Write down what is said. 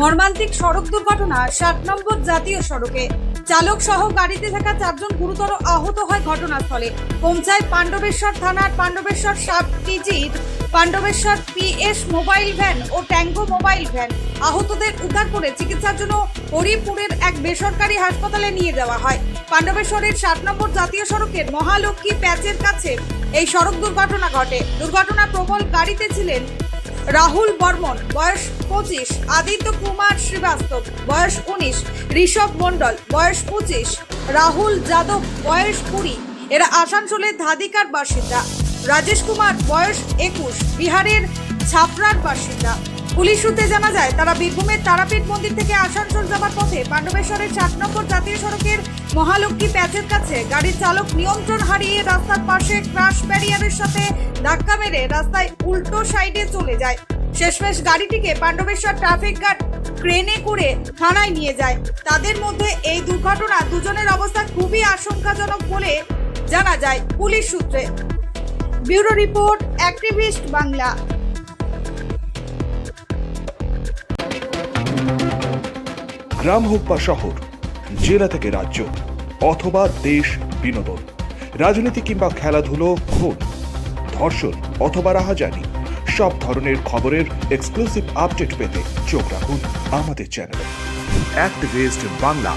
মর্মান্তিক সড়ক দুর্ঘটনা 60 নম্বর জাতীয় সড়কে। চালক সহ গাড়িতে থাকা 4 জন গুরুতর আহত হয় ঘটনাস্থলে। পৌঁছায় পাণ্ডবেশ্বর থানার পাণ্ডবেশ্বর সাব ডিজির পাণ্ডবেশ্বর পিএস মোবাইল ভ্যান ও ট্যাঙ্গো মোবাইল ভ্যান। আহতদের উদ্ধার করে চিকিৎসার জন্য হরিপুরের এক বেসরকারি হাসপাতালে নিয়ে যাওয়া হয়। পাণ্ডবেশ্বরের 60 নম্বর জাতীয় সড়কের মহালক্ষ্মী প্যাচের কাছে এই সড়ক দুর্ঘটনা ঘটে। দুর্ঘটনা প্রবল গাড়িতে ছিলেন রাহুল বর্মন বয়স 25, আদিত্য কুমার শ্রীবাস্তব বয়স 19, ঋষভ মণ্ডল বয়স 25, রাহুল যাদব বয়স 20। এরা আসানসোলের ধাদিকার বাসিন্দা। রাজেশ কুমার বয়স 21, বিহারের ছাপড়ার বাসিন্দা। পুলিশ সূত্রে জানা যায়, তারা বীরভূমের তারাপীঠ মন্দির থেকে আসানসোল যাবার পথে পাণ্ডবেশ্বরের 60 নম্বর জাতীয় সড়কের মহালক্ষ্মী প্যাচের কাছে গাড়ির চালক নিয়ন্ত্রণ হারিয়ে রাস্তার পাশে ক্রাশ ব্যারিয়ারের সাথে ধাক্কা মেরে রাস্তায় উল্টো সাইডে চলে যায়। শেষমেশ গাড়িটিকে পাণ্ডবেশ্বর ট্রাফিক গার্ড ক্রেনে করে থানায় নিয়ে যায়। তাদের মধ্যে এই দুর্ঘটনা দুজনের অবস্থা খুবই আশঙ্কাজনক বলে জানা যায় পুলিশ সূত্রে। Bureau report, activist Bangla. গ্রাম হোক বা শহর, জেলা থেকে রাজ্য অথবা দেশ, বিনোদন, রাজনীতি কিংবা খেলাধুলো, খুন, ধর্ষণ অথবা রাহাজানি, সব ধরনের খবরের এক্সক্লুসিভ আপডেট পেতে চোখ রাখুন আমাদের চ্যানেলে। অ্যাক্টিভিস্ট বাংলা।